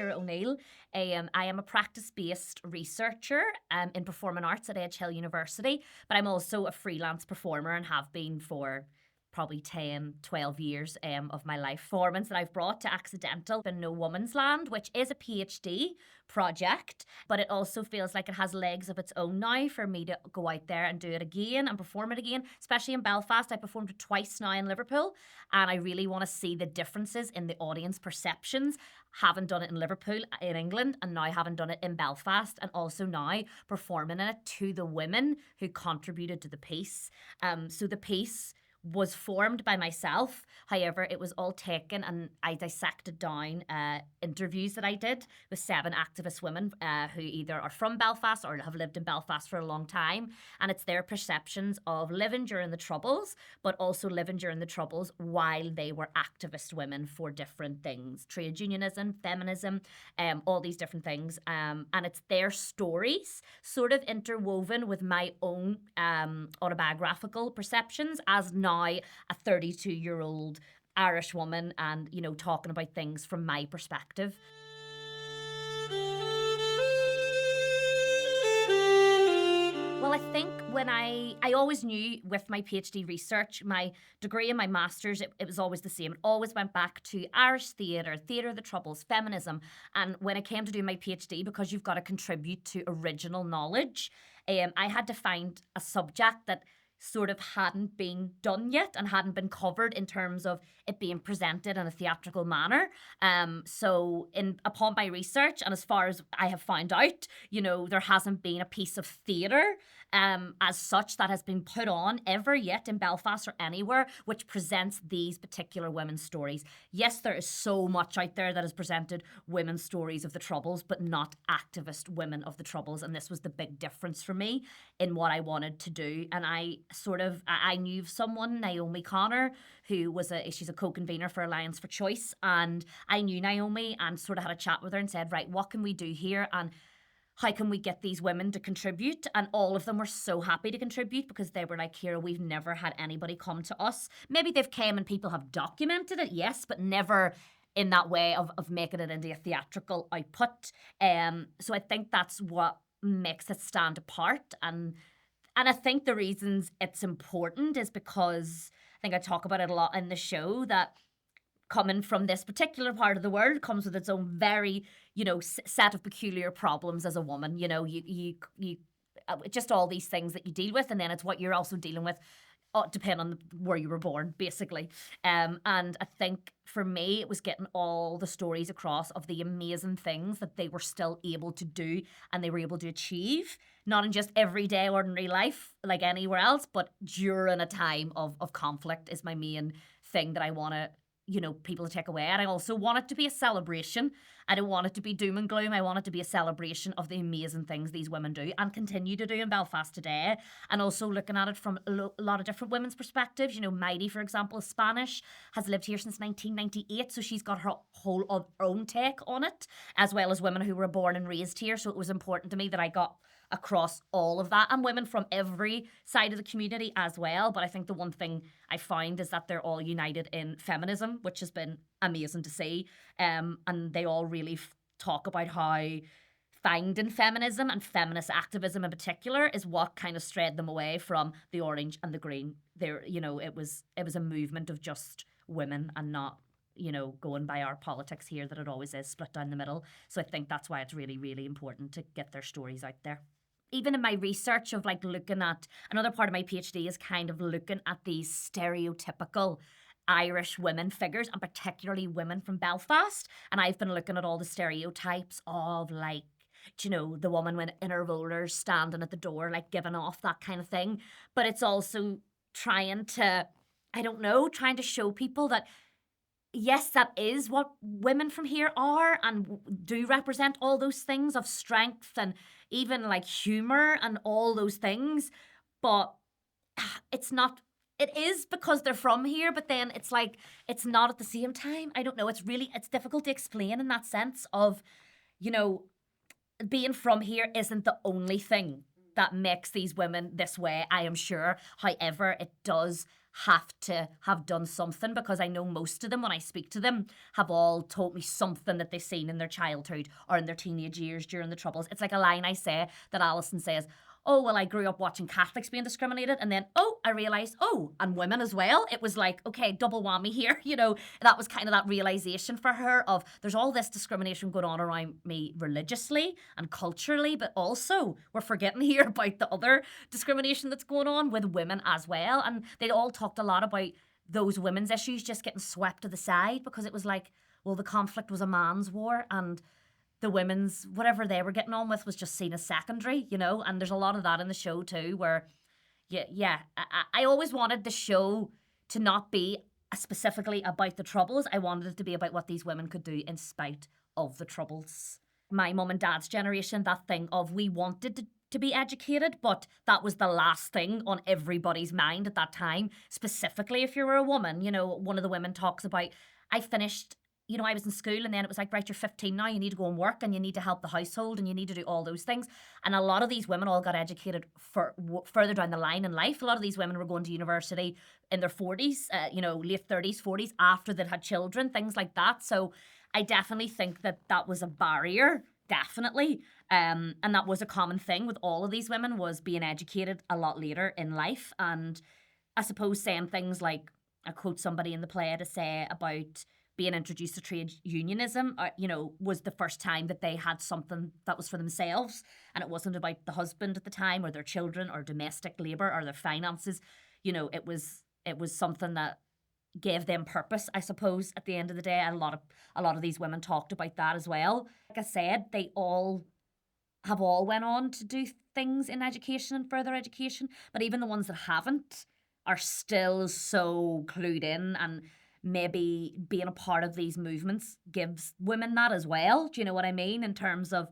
Ciara O'Neill. I am a practice-based researcher in performing arts at Edge Hill University, but I'm also a freelance performer and have been for probably 10, 12 years of my life. Performance that I've brought to Accidental in No Woman's Land, which is a PhD project, but it also feels like it has legs of its own now for me to go out there and do it again and perform it again, especially in Belfast. I performed it twice now in Liverpool, and I really want to see the differences in the audience perceptions, having done it in Liverpool, in England, and now having done it in Belfast, and also now performing it to the women who contributed to the piece. So the piece was formed by myself. However, it was all taken and I dissected down interviews that I did with 7 activist women who either are from Belfast or have lived in Belfast for a long time. And it's their perceptions of living during the Troubles, but also living during the Troubles while they were activist women for different things. Trade unionism, feminism, all these different things. And it's their stories sort of interwoven with my own autobiographical perceptions as now a 32-year-old Irish woman and, you know, talking about things from my perspective. Well, I think when I always knew with my PhD research, my degree and my master's, it was always the same. It always went back to Irish theatre, theatre of the Troubles, feminism. And when it came to do my PhD, because you've got to contribute to original knowledge, I had to find a subject that sort of hadn't been done yet and hadn't been covered in terms of it being presented in a theatrical manner. So upon my research, and as far as I have found out, you know, there hasn't been a piece of theatre as such that has been put on ever yet in Belfast or anywhere which presents these particular women's stories. Yes, there is so much out there that has presented women's stories of the Troubles, but not activist women of the Troubles. And this was the big difference for me in what I wanted to do. And I knew of someone, Naomi Connor, who she's a co-convener for Alliance for Choice. And I knew Naomi and sort of had a chat with her and said, right, what can we do here? And how can we get these women to contribute? And all of them were so happy to contribute because they were like, Ciara, we've never had anybody come to us. Maybe they've came and people have documented it, yes, but never in that way of making it into a theatrical output. So I think that's what makes it stand apart. And I think the reasons it's important is because I think I talk about it a lot in the show that coming from this particular part of the world comes with its own very, you know, set of peculiar problems as a woman. You know, you just all these things that you deal with, and then it's what you're also dealing with, depending on where you were born, basically. And I think for me, it was getting all the stories across of the amazing things that they were still able to do and they were able to achieve, not in just everyday ordinary life like anywhere else, but during a time of conflict is my main thing that I want to, you know, people to take away. And I also want it to be a celebration. I don't want it to be doom and gloom. I want it to be a celebration of the amazing things these women do and continue to do in Belfast today. And also looking at it from a lot of different women's perspectives. You know, Maidie, for example, is Spanish, has lived here since 1998. So she's got her whole own take on it, as well as women who were born and raised here. So it was important to me that I got across all of that, and women from every side of the community as well. But I think the one thing I found is that they're all united in feminism, which has been amazing to see. And they all really talk about how finding feminism and feminist activism in particular is what kind of strayed them away from the orange and the green. There, you know, it was a movement of just women and not, you know, going by our politics here that it always is split down the middle. So I think that's why it's really, really important to get their stories out there. Even in my research of like looking at, another part of my PhD is kind of looking at these stereotypical Irish women figures, and particularly women from Belfast. And I've been looking at all the stereotypes of like, you know, the woman in her rollers standing at the door, like giving off that kind of thing. But it's also trying to show people that yes, that is what women from here are and do represent all those things of strength and even like humor and all those things. But it's not, it is because they're from here, but then it's like, it's not at the same time. I don't know. It's difficult to explain in that sense of, you know, being from here isn't the only thing that makes these women this way, I am sure. However, it does have to have done something, because I know most of them, when I speak to them, have all told me something that they've seen in their childhood or in their teenage years during the Troubles. It's like a line I say that Alison says, oh, well, I grew up watching Catholics being discriminated, and then, oh, I realised, oh, and women as well. It was like, okay, double whammy here. That was kind of that realisation for her of there's all this discrimination going on around me religiously and culturally, but also we're forgetting here about the other discrimination that's going on with women as well. And they all talked a lot about those women's issues just getting swept to the side, because it was like, well, the conflict was a man's war, and the women's, whatever they were getting on with was just seen as secondary, and there's a lot of that in the show too, where, I always wanted the show to not be specifically about the Troubles. I wanted it to be about what these women could do in spite of the Troubles. My mum and dad's generation, that thing of we wanted to be educated, but that was the last thing on everybody's mind at that time, specifically if you were a woman. One of the women talks about, I finished, I was in school, and then it was like, right, you're 15 now, you need to go and work, and you need to help the household, and you need to do all those things. And a lot of these women all got educated further down the line in life. A lot of these women were going to university in their 40s, late 30s, 40s, after they'd had children, things like that. So I definitely think that was a barrier, definitely. And that was a common thing with all of these women, was being educated a lot later in life. And I suppose saying things like, I quote somebody in the play to say about being introduced to trade unionism, was the first time that they had something that was for themselves, and it wasn't about the husband at the time or their children or domestic labour or their finances. It was something that gave them purpose, I suppose, at the end of the day. And a lot of these women talked about that as well. Like I said, they all went on to do things in education and further education, but even the ones that haven't are still so clued in, and maybe being a part of these movements gives women that as well. Do you know what I mean? In terms of,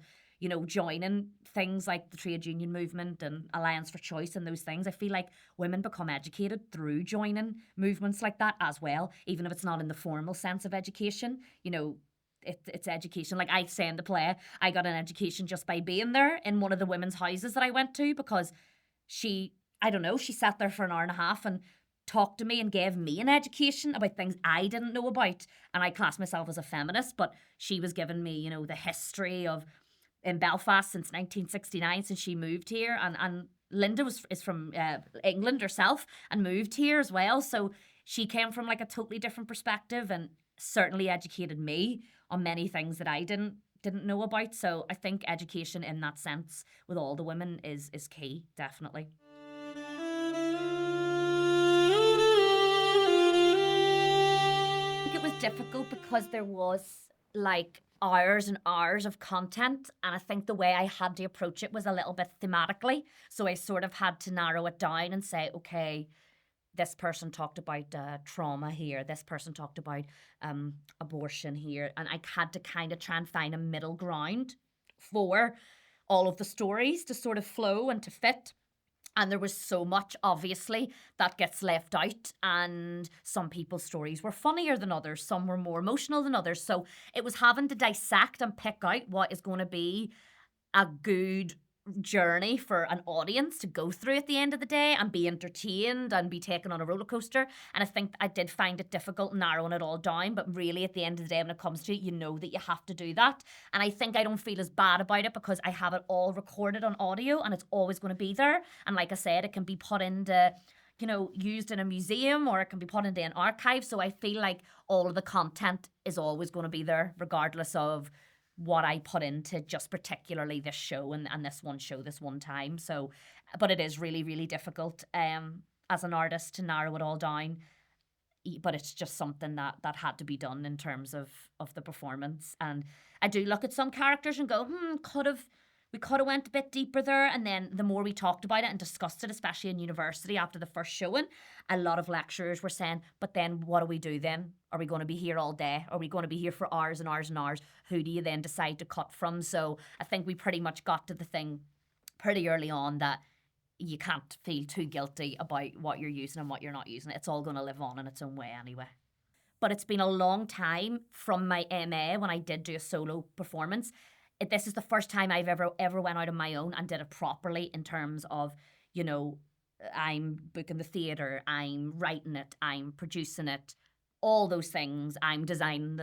joining things like the trade union movement and Alliance for Choice and those things. I feel like women become educated through joining movements like that as well, even if it's not in the formal sense of education. It's education. Like I say in the play, I got an education just by being there in one of the women's houses that I went to, because she sat there for an hour and a half and talked to me and gave me an education about things I didn't know about. And I class myself as a feminist, but she was giving me, the history of in Belfast since 1969, since she moved here. And Linda is from England herself and moved here as well. So she came from like a totally different perspective, and certainly educated me on many things that I didn't know about. So I think education in that sense with all the women is key, definitely. It was difficult because there was like hours and hours of content, and I think the way I had to approach it was a little bit thematically. So I sort of had to narrow it down and say, okay, this person talked about trauma here, this person talked about abortion here, and I had to kind of try and find a middle ground for all of the stories to sort of flow and to fit. And there was so much, obviously, that gets left out. And some people's stories were funnier than others. Some were more emotional than others. So it was having to dissect and pick out what is going to be a good journey for an audience to go through at the end of the day and be entertained and be taken on a roller coaster. And I think I did find it difficult narrowing it all down, but really at the end of the day, when it comes to it, you know that you have to do that. And I think I don't feel as bad about it because I have it all recorded on audio and it's always going to be there. And like I said, it can be put into, used in a museum, or it can be put into an archive. So I feel like all of the content is always going to be there regardless of what I put into just particularly this show and this one show this one time. So, but it is really, really difficult as an artist to narrow it all down. But it's just something that had to be done in terms of the performance. And I do look at some characters and go, we could have went a bit deeper there. And then the more we talked about it and discussed it, especially in university after the first showing, a lot of lecturers were saying, but then what do we do then? Are we going to be here all day? Are we going to be here for hours and hours and hours? Who do you then decide to cut from? So I think we pretty much got to the thing pretty early on that you can't feel too guilty about what you're using and what you're not using. It's all going to live on in its own way anyway. But it's been a long time from my MA when I did do a solo performance. This is the first time I've ever went out on my own and did it properly in terms of, I'm booking the theatre, I'm writing it, I'm producing it, all those things. I'm designing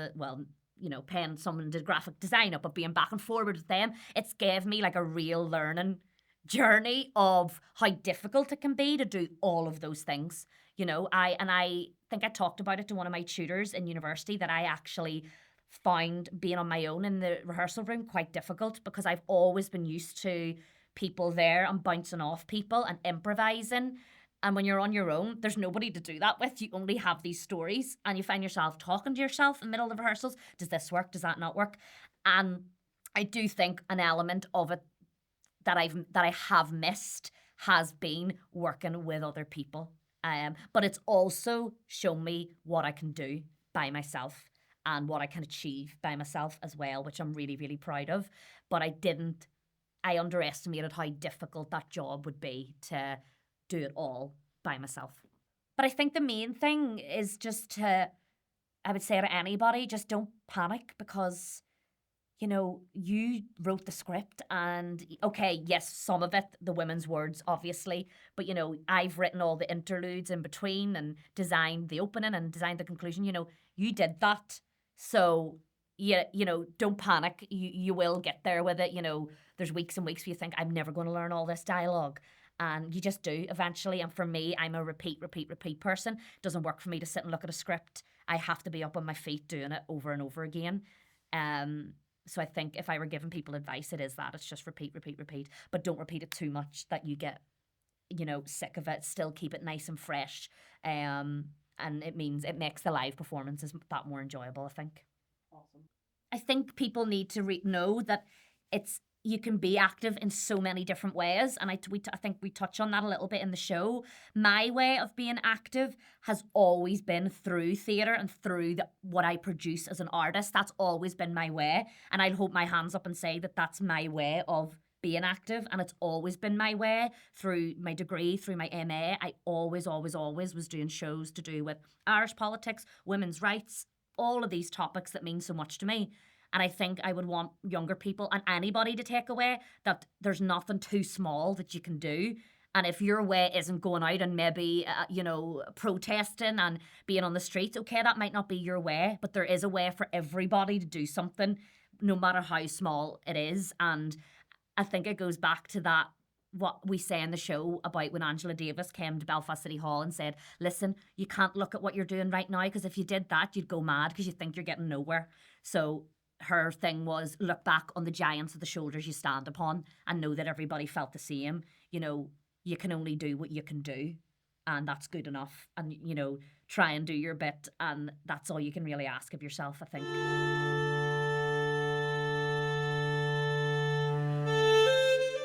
paying someone to graphic design up, but being back and forward with them, it's gave me like a real learning journey of how difficult it can be to do all of those things. I think I talked about it to one of my tutors in university that I actually found being on my own in the rehearsal room quite difficult because I've always been used to people there and bouncing off people and improvising. And when you're on your own, there's nobody to do that with. You only have these stories and you find yourself talking to yourself in the middle of rehearsals. Does this work? Does that not work? And I do think an element of it that I have missed has been working with other people. But it's also shown me what I can do by myself and what I can achieve by myself as well, which I'm really, really proud of. But I underestimated how difficult that job would be to do it all by myself. But I think the main thing is I would say to anybody, just don't panic because you wrote the script and okay, yes, some of it, the women's words, obviously, but I've written all the interludes in between and designed the opening and designed the conclusion. You did that. So, yeah, don't panic. You will get there with it. There's weeks and weeks where you think, I'm never going to learn all this dialogue. And you just do eventually. And for me, I'm a repeat person. It doesn't work for me to sit and look at a script. I have to be up on my feet doing it over and over again. So I think if I were giving people advice, it is that. It's just repeat. But don't repeat it too much that you get, sick of it. Still keep it nice and fresh. And it makes the live performances that more enjoyable, I think. Awesome. I think people need to know that you can be active in so many different ways. And I think we touch on that a little bit in the show. My way of being active has always been through theatre and through what I produce as an artist. That's always been my way. And I'll hold my hands up and say that that's my way of being active. And it's always been my way through my degree, through my MA. I always was doing shows to do with Irish politics, women's rights, all of these topics that mean so much to me. And I think I would want younger people and anybody to take away that there's nothing too small that you can do. And if your way isn't going out and maybe, protesting and being on the streets, okay, that might not be your way, but there is a way for everybody to do something, no matter how small it is. And I think it goes back to that, what we say in the show about when Angela Davis came to Belfast City Hall and said, listen, you can't look at what you're doing right now because if you did that, you'd go mad because you think you're getting nowhere. So her thing was look back on the giants of the shoulders you stand upon and know that everybody felt the same. You can only do what you can do and that's good enough. And, try and do your bit and that's all you can really ask of yourself, I think.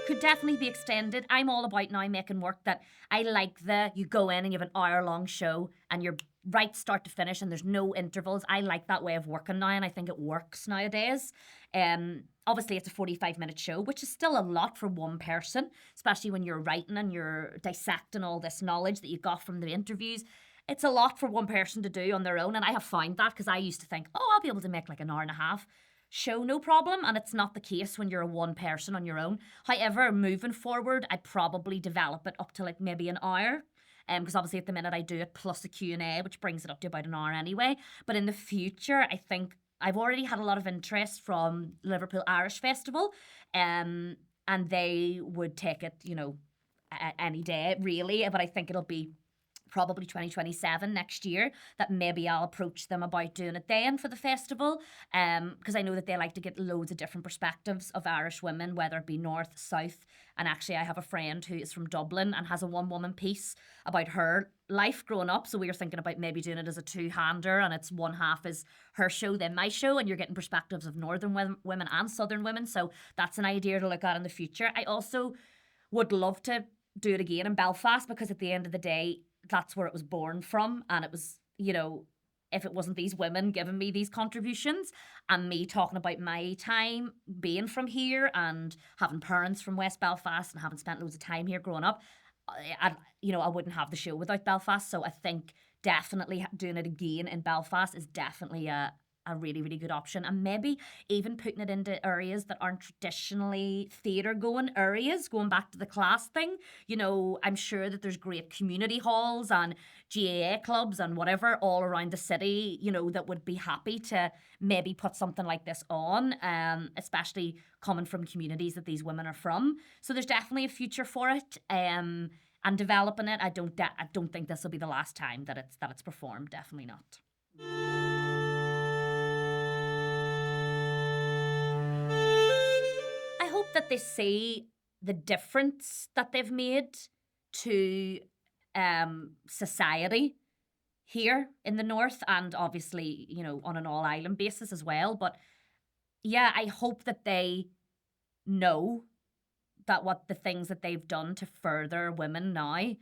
Could definitely be extended. I'm all about now making work that I like you go in and you have an hour-long show and you're right start to finish and there's no intervals. I like that way of working now and I think it works nowadays. Obviously it's a 45-minute show, which is still a lot for one person, especially when you're writing and you're dissecting all this knowledge that you got from the interviews. It's a lot for one person to do on their own, and I have found that because I used to think, I'll be able to make like an hour and a half show, no problem, and it's not the case when you're a one person on your own. However, moving forward, I'd probably develop it up to like maybe an hour, because obviously at the minute I do it plus a Q&A, which brings it up to about an hour anyway. But in the future, I think I've already had a lot of interest from Liverpool Irish Festival, and they would take it, any day really, but I think it'll be probably 2027 next year that maybe I'll approach them about doing it then for the festival, because I know that they like to get loads of different perspectives of Irish women, whether it be north, south, and actually I have a friend who is from Dublin and has a one-woman piece about her life growing up, so we were thinking about maybe doing it as a two-hander and it's one half is her show then my show and you're getting perspectives of northern women and southern women, so that's an idea to look at in the future. I also would love to do it again in Belfast because at the end of the day that's where it was born from, and it was, if it wasn't these women giving me these contributions and me talking about my time being from here and having parents from West Belfast and having spent loads of time here growing up, I wouldn't have the show without Belfast. So I think definitely doing it again in Belfast is definitely a a really, really good option. And maybe even putting it into areas that aren't traditionally theatre going areas, going back to the class thing. You know, I'm sure that there's great community halls and GAA clubs and whatever all around the city, you know, that would be happy to maybe put something like this on, especially coming from communities that these women are from. So there's definitely a future for it. And developing it, I don't think this will be the last time that it's performed. Definitely not. I hope that they see the difference that they've made to society here in the north, and obviously, you know, on an all island basis as well. But yeah, I hope that they know that what the things that they've done to further women now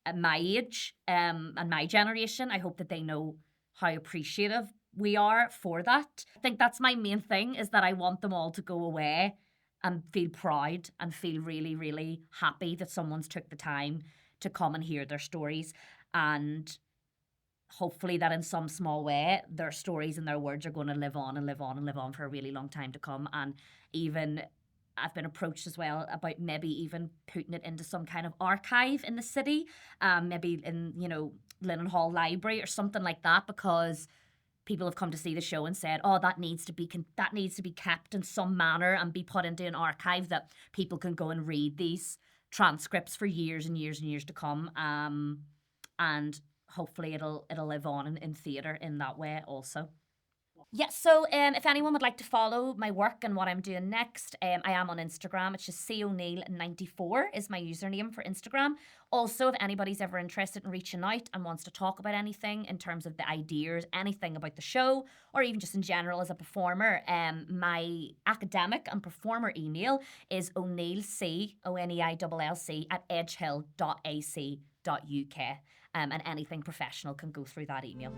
at my age and my generation, I hope that they know how appreciative we are for that. I think that's my main thing, is that I want them all to go away and feel proud and feel really, really happy that someone's took the time to come and hear their stories, and hopefully that in some small way their stories and their words are going to live on and live on and live on for a really long time to come. And even I've been approached as well about maybe even putting it into some kind of archive in the city, maybe in, you know, Linen Hall Library or something like that, because people have come to see the show and said, "Oh, that needs to be kept in some manner and be put into an archive that people can go and read these transcripts for years and years and years to come." And hopefully it'll live on in theatre in that way also. Yeah, so if anyone would like to follow my work and what I'm doing next, I am on Instagram. It's just CO'Neill94 is my username for Instagram. Also, if anybody's ever interested in reaching out and wants to talk about anything in terms of the ideas, anything about the show, or even just in general as a performer, my academic and performer email is o'neillc, ONEILLC, at edgehill.ac.uk. And anything professional can go through that email.